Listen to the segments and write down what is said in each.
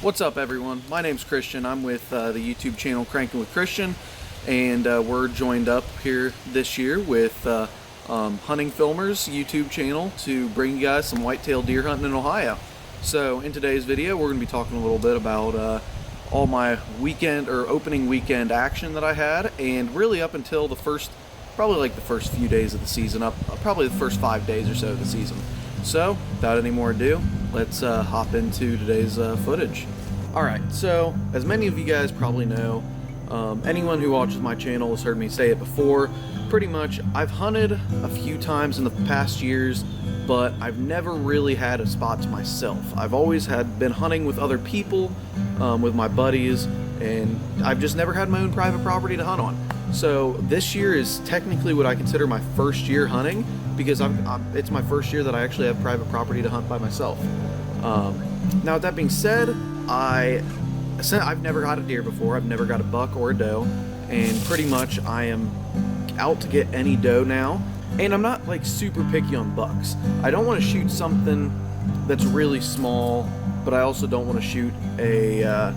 What's up, everyone? My name's Christian. I'm with the YouTube channel Cranking with Christian, and we're joined up here this year with Hunting Filmers YouTube channel to bring you guys some whitetail deer hunting in Ohio. So in today's video, we're going to be talking a little bit about all my weekend or opening weekend action that I had, and really up until the first, probably like the first few days of the season, probably the first 5 days or so of the season. So without any more ado, let's hop into today's footage. Alright, so as many of you guys probably know, anyone who watches my channel has heard me say it before, pretty much I've hunted a few times in the past years, but I've never really had a spot to myself. I've always been hunting with other people, with my buddies, and I've just never had my own private property to hunt on. So this year is technically what I consider my first year hunting, because it's my first year that I actually have private property to hunt by myself. Now with that being said, I've never got a deer before. I've never got a buck or a doe, and pretty much I am out to get any doe now. And I'm not like super picky on bucks. I don't want to shoot something that's really small, but I also don't want to shoot a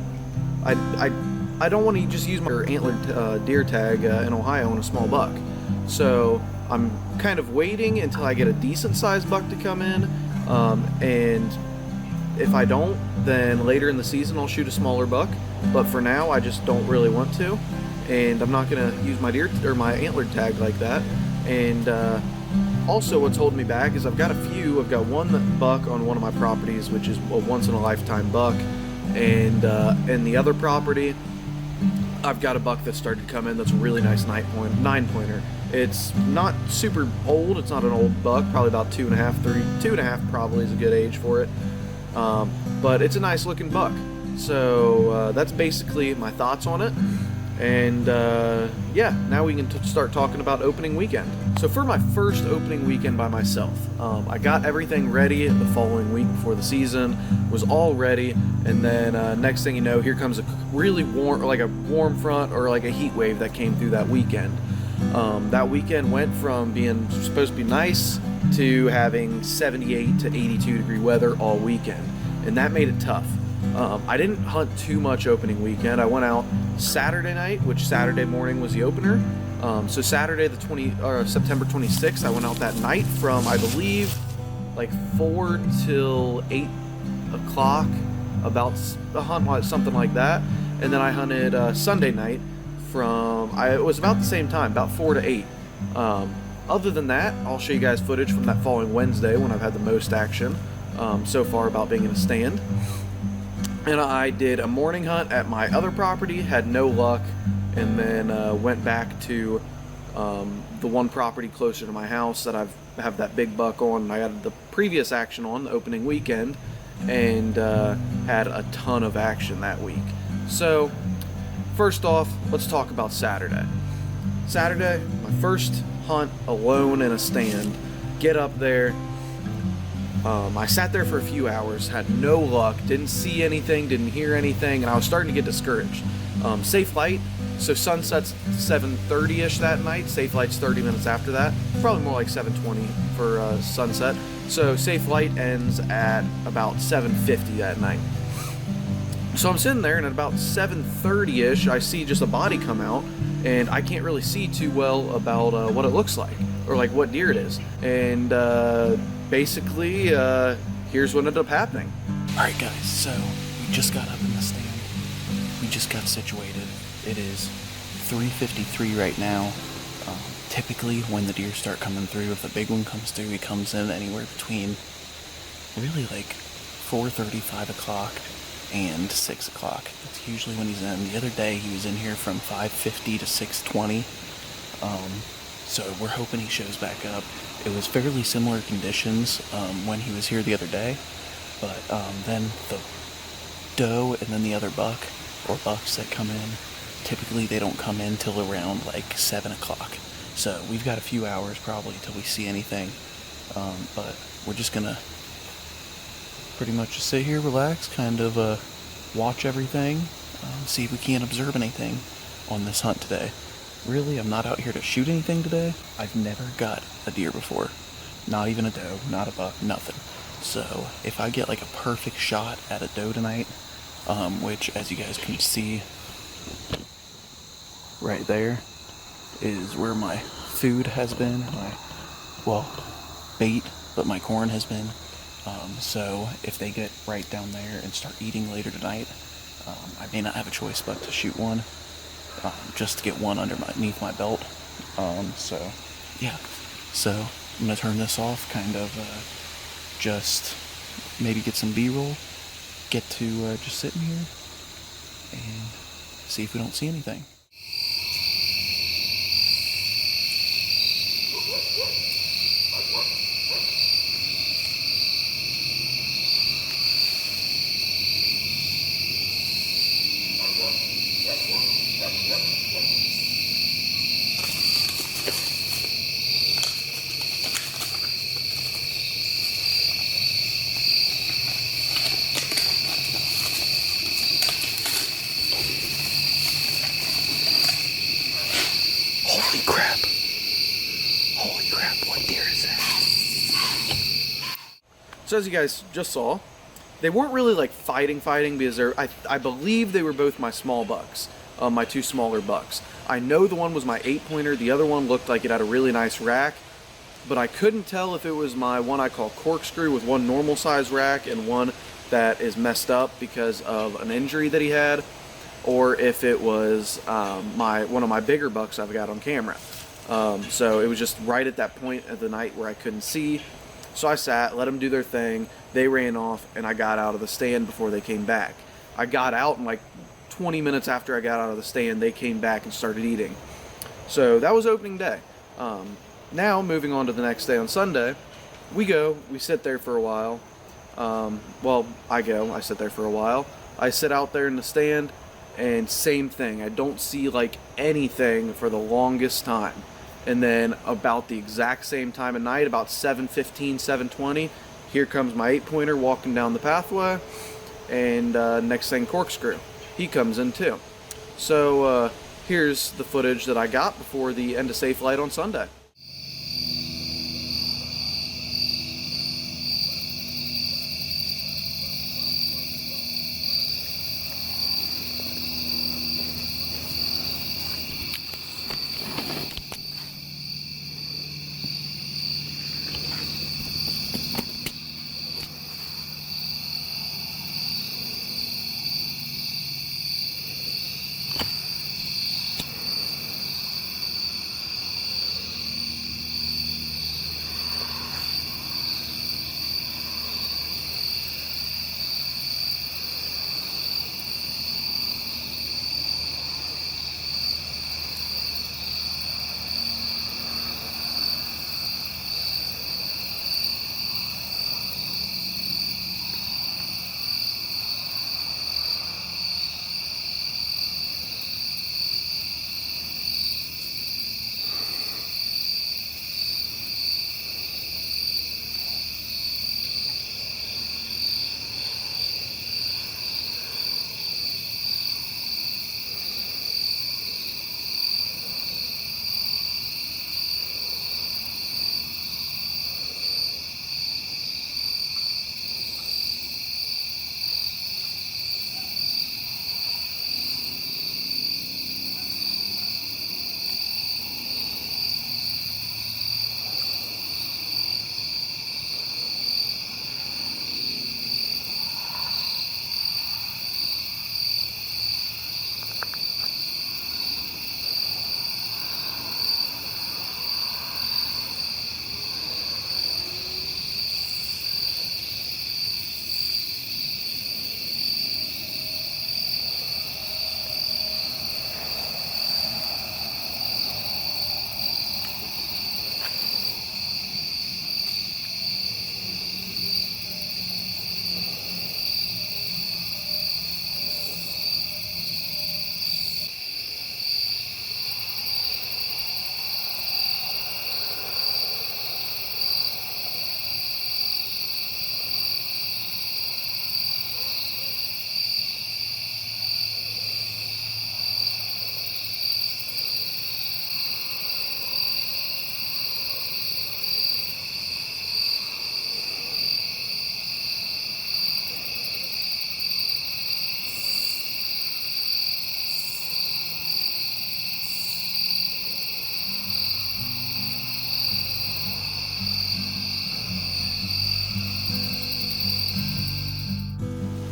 I don't want to just use my antlered deer tag in Ohio on a small buck. So I'm kind of waiting until I get a decent sized buck to come in, and if I don't, then later in the season I'll shoot a smaller buck. But for now, I just don't really want to, and I'm not gonna use my deer or my antlered tag like that. And also, what's holding me back is I've got one buck on one of my properties, which is a once in a lifetime buck, and the other property, I've got a buck that started to come in that's a really nice 9-pointer. It's not super old. It's not an old buck. Probably about 2.5 probably is a good age for it. But it's a nice looking buck. So that's basically my thoughts on it. And yeah, now we can start talking about opening weekend. So for my first opening weekend by myself, I got everything ready the following week before the season, was all ready, and then next thing you know, here comes a really warm, like a warm front or like a heat wave that came through that weekend. That weekend went from being supposed to be nice to having 78 to 82 degree weather all weekend, and that made it tough. I didn't hunt too much opening weekend. I went out Saturday night, which Saturday morning was the opener. So Saturday September 26th, I went out that night from, I believe, like 4 till 8 o'clock, about a hunt, something like that. And then I hunted Sunday night it was about the same time, about 4 to 8. Other than that, I'll show you guys footage from that following Wednesday when I've had the most action so far about being in a stand. And I did a morning hunt at my other property, had no luck, and then went back to the one property closer to my house that I have that big buck on, and I had the previous action on the opening weekend, and had a ton of action that week. So first off, let's talk about Saturday. Saturday, my first hunt alone in a stand. Get up there. I sat there for a few hours, had no luck, didn't see anything, didn't hear anything, and I was starting to get discouraged. Safe light, so sunset's 7:30ish that night. Safe light's 30 minutes after that, probably more like 7:20 for sunset. So safe light ends at about 7:50 that night. So I'm sitting there, and at about 7:30ish, I see just a body come out, and I can't really see too well about what it looks like, or like what deer it is. And basically, here's what ended up happening. Alright guys, so we just got up in the stand. We just got situated. It is 3:53 right now. Typically, when the deer start coming through, if the big one comes through, he comes in anywhere between really like 4:30, 5 o'clock and 6 o'clock. That's usually when he's in. The other day, he was in here from 5:50 to 6:20. So we're hoping he shows back up. It was fairly similar conditions when he was here the other day, but then the doe and then the other buck or bucks that come in, typically they don't come in till around like 7 o'clock. So we've got a few hours probably till we see anything, but we're just gonna pretty much just sit here, relax, kind of watch everything, see if we can't observe anything on this hunt today. Really, I'm not out here to shoot anything today. I've never got a deer before. Not even a doe, not a buck, nothing. So if I get like a perfect shot at a doe tonight, which, as you guys can see right there, is where my food has been, bait, but my corn has been. So if they get right down there and start eating later tonight, I may not have a choice but to shoot one, just to get one underneath my belt. So I'm gonna turn this off, kind of just maybe get some B-roll, get to just sitting here and see if we don't see anything. Holy crap. Holy crap, what deer is that? So as you guys just saw, they weren't really like fighting because I believe they were both my small bucks, my two smaller bucks. I know the one was my 8-pointer, the other one looked like it had a really nice rack, but I couldn't tell if it was my one I call corkscrew with one normal size rack and one that is messed up because of an injury that he had, or if it was one of my bigger bucks I've got on camera. So it was just right at that point of the night where I couldn't see. So I sat, let them do their thing. They ran off, and I got out of the stand before they came back. I got out, and like 20 minutes after I got out of the stand, they came back and started eating. So that was opening day. Now, moving on to the next day on Sunday, we sit there for a while. I sit there for a while. I sit out there in the stand, and same thing. I don't see like anything for the longest time. And then about the exact same time of night, about 7:15, 7:20, here comes my 8-pointer walking down the pathway, and next thing, corkscrew. He comes in too. So here's the footage that I got before the end of safe light on Sunday.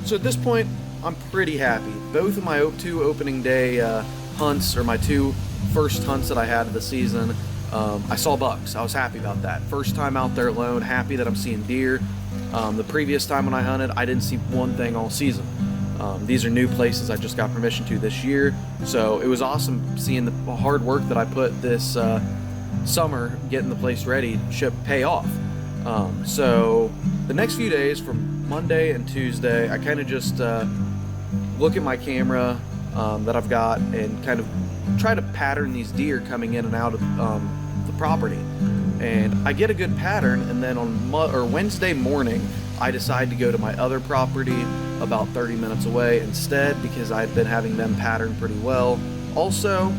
So at this point, I'm pretty happy. Both of my two opening day hunts, or my two first hunts that I had of the season, I saw bucks. I was happy about that. First time out there alone, happy that I'm seeing deer. The previous time when I hunted, I didn't see one thing all season. These are new places I just got permission to this year, so it was awesome seeing the hard work that I put this summer getting the place ready pay off. So the next few days, from Monday and Tuesday, I kind of just look at my camera that I've got and kind of try to pattern these deer coming in and out of the property. And I get a good pattern, and then on Wednesday morning, I decide to go to my other property about 30 minutes away instead, because I'd been having them pattern pretty well also,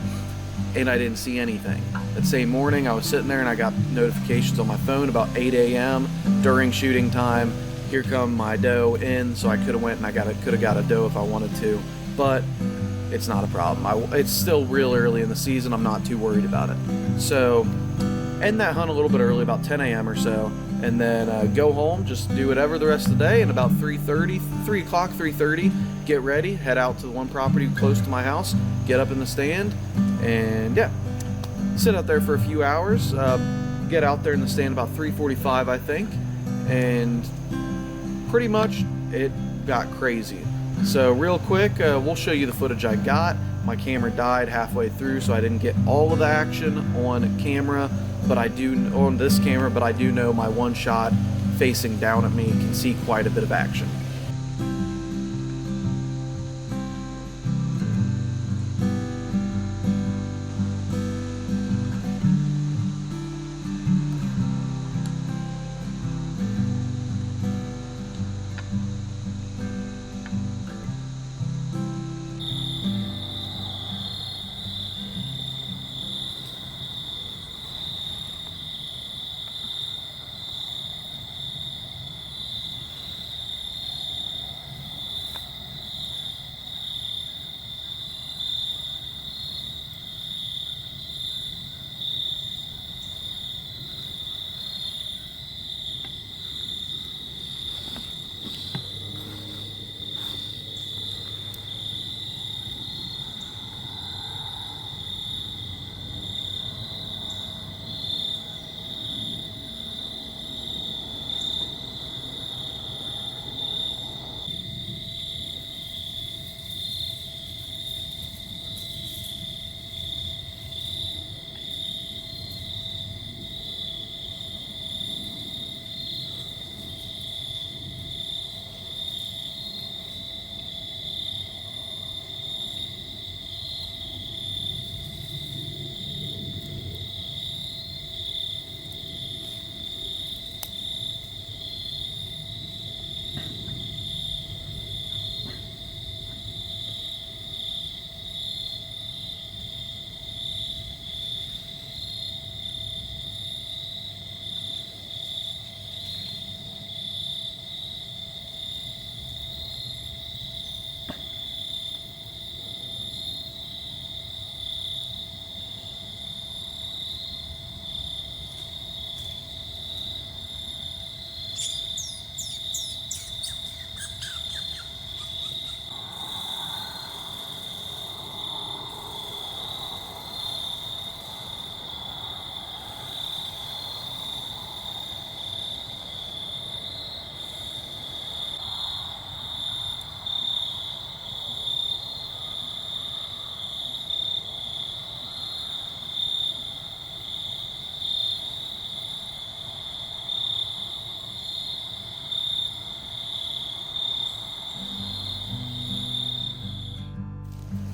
and I didn't see anything. That same morning, I was sitting there and I got notifications on my phone about 8 a.m. during shooting time. Here come my doe in, so I could have went and I could have got a doe if I wanted to, but it's not a problem. It's still real early in the season. I'm not too worried about it. So end that hunt a little bit early, about 10 a.m. or so, and then go home, just do whatever the rest of the day, and about 3:30, get ready, head out to the one property close to my house, get up in the stand, and yeah, sit out there for a few hours, get out there in the stand about 3:45, I think, and pretty much it got crazy. So real quick, we'll show you the footage I got. My camera died halfway through, so I didn't get all of the action on camera, but I do on this camera, but I do know my one shot facing down at me can see quite a bit of action.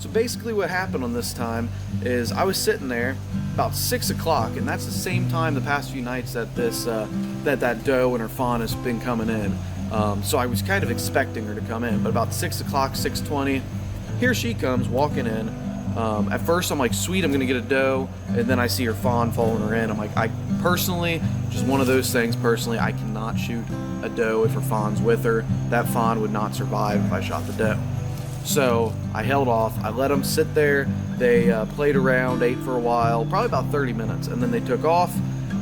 So basically what happened on this time is I was sitting there about 6 o'clock, and that's the same time the past few nights that that doe and her fawn has been coming in. So I was kind of expecting her to come in, but about 6 o'clock, 6:20, here she comes walking in. At first I'm like, sweet, I'm gonna get a doe, and then I see her fawn following her in. I'm like, I personally, just one of those things personally, I cannot shoot a doe if her fawn's with her. That fawn would not survive if I shot the doe. So I held off. I let them sit there. They played around, ate for a while, probably about 30 minutes, and then they took off.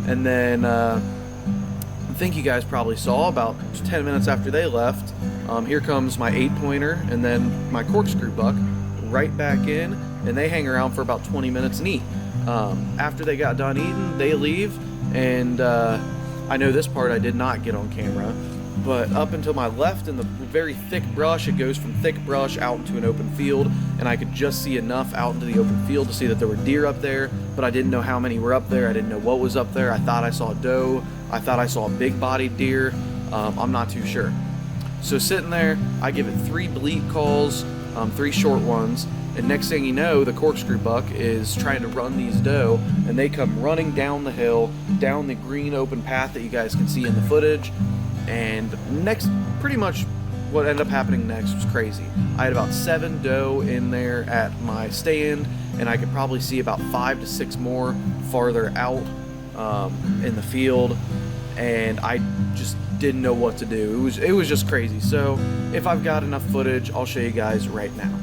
And then I think you guys probably saw about 10 minutes after they left, Here comes my 8-pointer and then my corkscrew buck right back in, and they hang around for about 20 minutes and eat. After they got done eating, they leave, and I know this part I did not get on camera, but up until my left in the very thick brush, it goes from thick brush out into an open field, and I could just see enough out into the open field to see that there were deer up there, but I didn't know how many were up there. I didn't know what was up there. I thought I saw a doe. I thought I saw a big-bodied deer. I'm not too sure. So sitting there, I give it 3 bleat calls, 3 short ones, and next thing you know, the corkscrew buck is trying to run these doe, and they come running down the hill, down the green open path that you guys can see in the footage. And pretty much what ended up happening next was crazy. I had about 7 doe in there at my stand, and I could probably see about 5 to 6 more farther out in the field, and I just didn't know what to do. It was just crazy. So if I've got enough footage, I'll show you guys right now.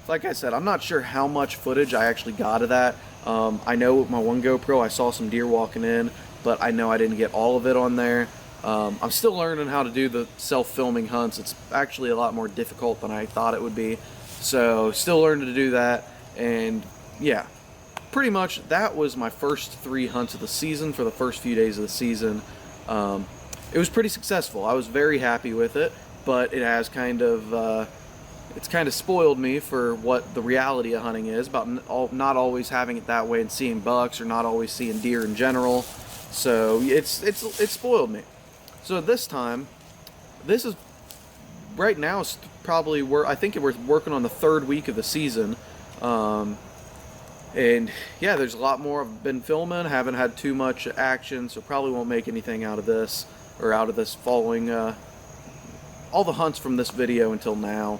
Like I said, I'm not sure how much footage I actually got of that. I know with my one GoPro I saw some deer walking in, but I know I didn't get all of it on there. I'm still learning how to do the self-filming hunts. It's actually a lot more difficult than I thought it would be. So still learning to do that. And yeah, pretty much that was my first 3 hunts of the season for the first few days of the season. It was pretty successful. I was very happy with it, but it has kind of it's kind of spoiled me for what the reality of hunting is, about not always having it that way and seeing bucks, or not always seeing deer in general. So it's spoiled me. So this time, this is right now is probably I think we're working on the 3rd week of the season, and yeah, there's a lot more I've been filming. Haven't had too much action, so probably won't make anything out of this, or out of this following all the hunts from this video until now.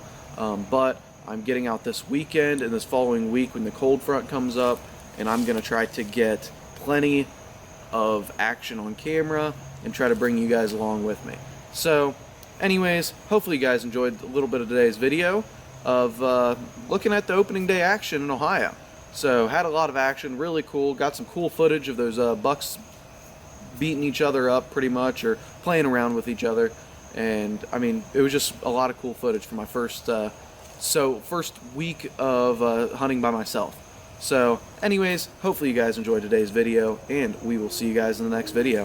But I'm getting out this weekend and this following week when the cold front comes up, and I'm going to try to get plenty of action on camera and try to bring you guys along with me. So anyways, hopefully you guys enjoyed a little bit of today's video of looking at the opening day action in Ohio. So had a lot of action, really cool, got some cool footage of those bucks beating each other up pretty much, or playing around with each other. And I mean, it was just a lot of cool footage for my first week of hunting by myself. So anyways, hopefully you guys enjoyed today's video, and we will see you guys in the next video.